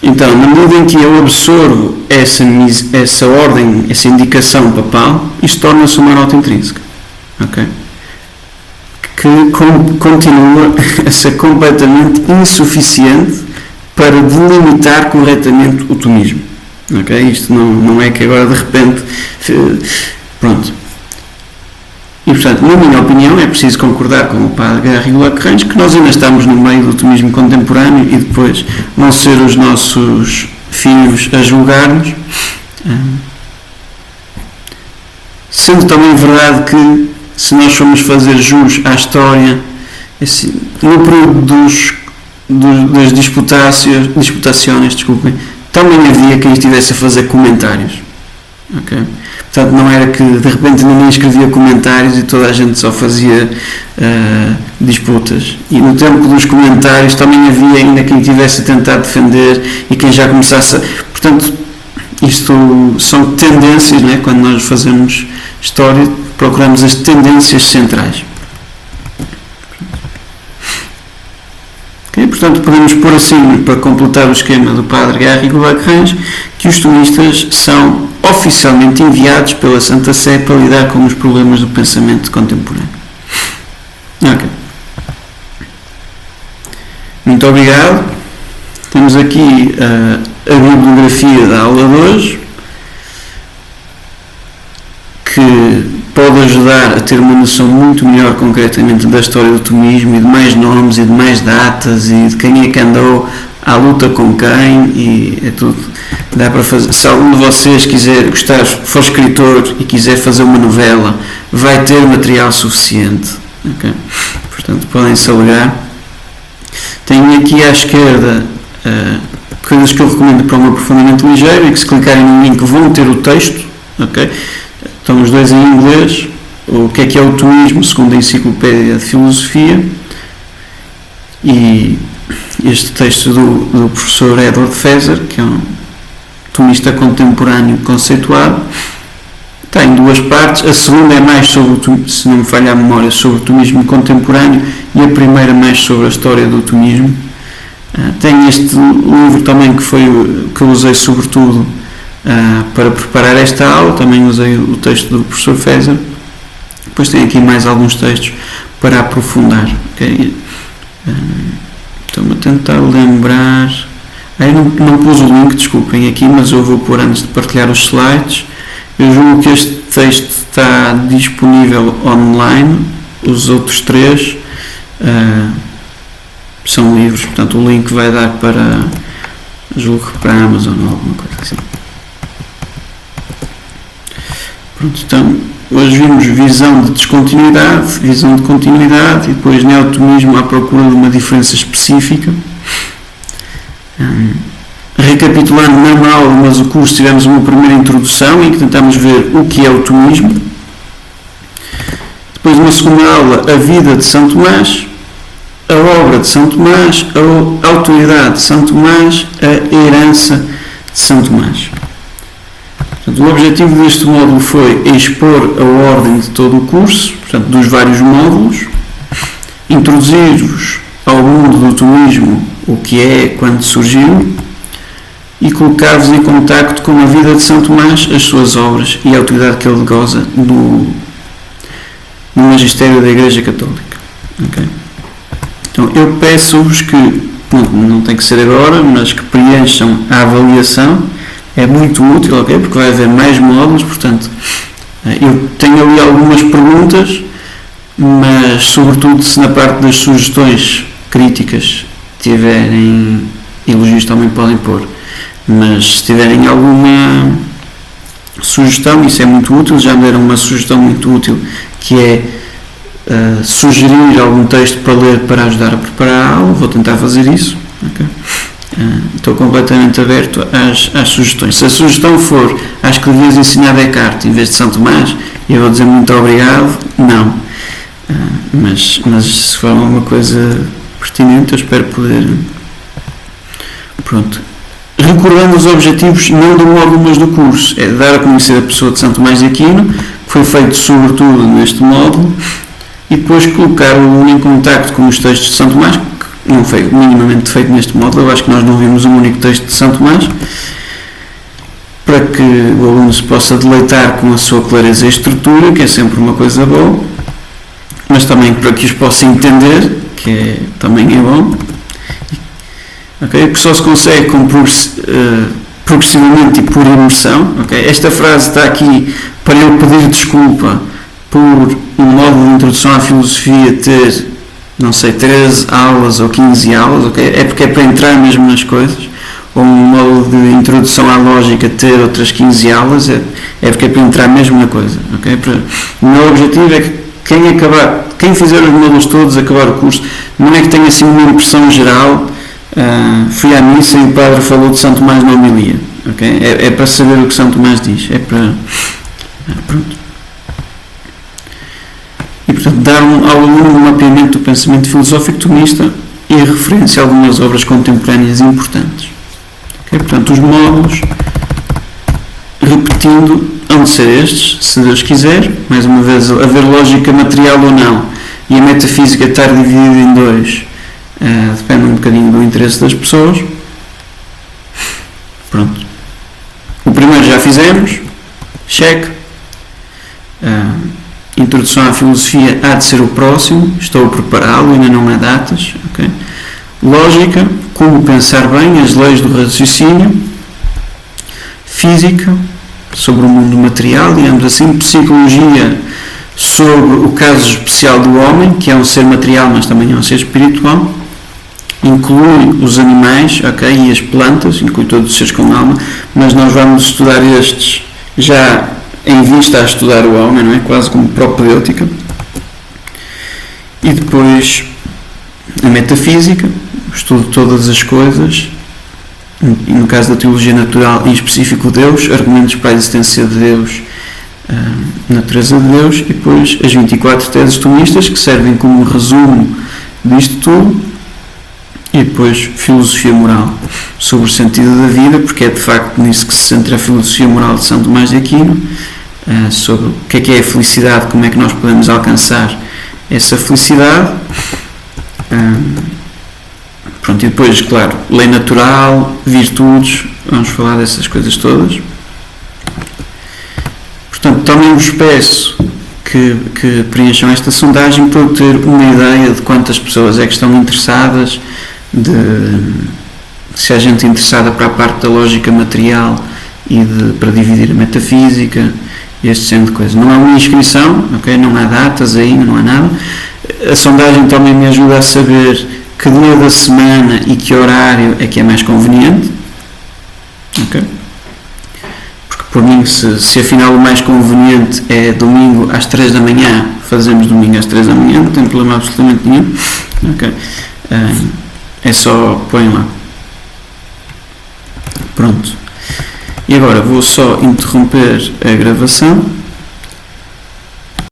Então, na medida em que eu absorvo essa ordem, essa indicação papal, isto torna-se uma nota intrínseca, ok? Que continua a ser completamente insuficiente para delimitar corretamente o tomismo, ok? Isto não é que agora de repente, pronto. E, portanto, na minha opinião, é preciso concordar com o padre Garrigou Lacrange que nós ainda estamos no meio do tomismo contemporâneo e depois vão ser os nossos filhos a julgar-nos. Sendo também verdade que, se nós formos fazer jus à história, assim, no período das disputações, desculpem, também havia quem estivesse a fazer comentários. Okay? Portanto, não era que de repente ninguém escrevia comentários e toda a gente só fazia disputas. E no tempo dos comentários também havia ainda quem estivesse a tentar defender e quem já começasse a... Portanto, isto são tendências, né? Quando nós fazemos história, procuramos as tendências centrais. Okay? Portanto, podemos pôr assim, para completar o esquema do padre Garrigou Lacrange, que os tomistas são oficialmente enviados pela Santa Sé para lidar com os problemas do pensamento contemporâneo. Ok. Muito obrigado. Temos aqui a bibliografia da aula de hoje, que pode ajudar a ter uma noção muito melhor concretamente da história do tomismo e de mais nomes e de mais datas e de quem é que andou à luta com quem, e é tudo. Dá para fazer. Se algum de vocês for escritor e quiser fazer uma novela, vai ter material suficiente. Okay? Portanto, podem-se alegar. Tenho aqui à esquerda coisas que eu recomendo para um aprofundamento ligeiro e que, se clicarem no link, vão ter o texto. Okay? Estão os dois em inglês. O que é o tomismo segundo a Enciclopédia de Filosofia, e este texto do professor Edward Feser, que é um tomista contemporâneo conceituado, tem duas partes. A segunda é mais sobre, se não me falha a memória, sobre o tomismo contemporâneo, e a primeira mais sobre a história do tomismo. Tem este livro também que eu usei sobretudo para preparar esta aula, também usei o texto do professor Feser. Depois tem aqui mais alguns textos para aprofundar. Okay? Estou-me a tentar lembrar. Eu não pus o link, desculpem, aqui, mas eu vou pôr antes de partilhar os slides. Eu julgo que este texto está disponível online. Os outros três são livros, portanto o link vai dar para, julgo que para a Amazon ou alguma coisa assim. Pronto, então hoje vimos visão de descontinuidade, visão de continuidade e depois neotomismo à procura de uma diferença específica. Recapitulando, na aula, mas o curso, tivemos uma primeira introdução em que tentámos ver o que é o tomismo. Depois, uma segunda aula, a vida de São Tomás, a obra de São Tomás, a autoridade de São Tomás, a herança de São Tomás. Portanto, o objetivo deste módulo foi expor a ordem de todo o curso, portanto, dos vários módulos, introduzir-vos ao mundo do tomismo, o que é, quando surgiu, e colocar-vos em contacto com a vida de São Tomás, as suas obras e a autoridade que ele goza no magistério da Igreja Católica. Okay? Então, eu peço-vos que, não tem que ser agora, mas que preencham a avaliação. É muito útil, okay? Porque vai haver mais módulos, portanto, eu tenho ali algumas perguntas, mas sobretudo se na parte das sugestões críticas tiverem elogios também podem pôr, mas se tiverem alguma sugestão, isso é muito útil. Já me deram uma sugestão muito útil, que é sugerir algum texto para ler para ajudar a preparar a aula. Vou tentar fazer isso. Okay? Estou completamente aberto às sugestões. Se a sugestão for, acho que devias ensinar Descartes em vez de São Tomás, eu vou dizer muito obrigado, não. Mas se for alguma coisa pertinente, eu espero poder. Pronto. Recordando os objetivos, não do módulo, mas do curso, é dar a conhecer a pessoa de São Tomás de Aquino, foi feito sobretudo neste módulo, e depois colocar o aluno em contacto com os textos de São Tomás, que não foi minimamente feito neste módulo. Eu acho que nós não vimos um único texto de São Tomás, para que o aluno se possa deleitar com a sua clareza e estrutura, que é sempre uma coisa boa, mas também para que os possa entender, que também é bom. Okay? Que só se consegue com progressivamente e por imersão. Okay? Esta frase está aqui para eu pedir desculpa por um módulo de introdução à filosofia ter, não sei, 13 aulas ou 15 aulas, okay? É porque é para entrar mesmo nas coisas. Ou um módulo de introdução à lógica ter outras 15 aulas, é porque é para entrar mesmo na coisa. Okay? O meu objetivo é que quem fizer os módulos todos, acabar o curso, não é que tenha assim uma impressão geral. Fui à missa e o padre falou de São Tomás na homilia. Okay? É para saber o que São Tomás diz. É para... pronto. E portanto dar ao aluno um mapeamento do pensamento filosófico tomista e a referência a algumas obras contemporâneas importantes. Okay? Portanto, os módulos, repetindo, hão de ser estes, se Deus quiser. Mais uma vez, haver lógica material ou não, e a metafísica estar dividida em dois, depende um bocadinho do interesse das pessoas. Pronto. O primeiro já fizemos, cheque. Introdução à filosofia há de ser o próximo, estou a prepará-lo, ainda não há datas. Okay? Lógica, como pensar bem, as leis do raciocínio. Física, sobre o mundo material, digamos assim. Psicologia, sobre o caso especial do homem, que é um ser material, mas também é um ser espiritual. Inclui os animais, okay, e as plantas, inclui todos os seres com alma, mas nós vamos estudar estes já em vista a estudar o homem, não é? Quase como propedêutica. E depois a metafísica, o estudo de todas as coisas, e no caso da teologia natural, em específico Deus, argumentos para a existência de Deus, natureza de Deus, e depois as 24 teses tomistas, que servem como resumo disto tudo, e depois filosofia moral, sobre o sentido da vida, porque é de facto nisso que se centra a filosofia moral de São Tomás de Aquino, sobre o que é a felicidade, como é que nós podemos alcançar essa felicidade. Pronto, e depois, claro, lei natural, virtudes, vamos falar dessas coisas todas. Portanto, também vos peço que preencham esta sondagem para eu ter uma ideia de quantas pessoas é que estão interessadas, se há gente interessada para a parte da lógica material e para dividir a metafísica, este género de coisas. Não há uma inscrição, okay? Não há datas ainda, não há nada. A sondagem também me ajuda a saber que dia da semana e que horário é que é mais conveniente. Okay? Porque por mim, se afinal o mais conveniente é domingo às 3 da manhã, fazemos domingo às 3 da manhã, não tem problema absolutamente nenhum. Okay? É só põe lá. Pronto. E agora vou só interromper a gravação.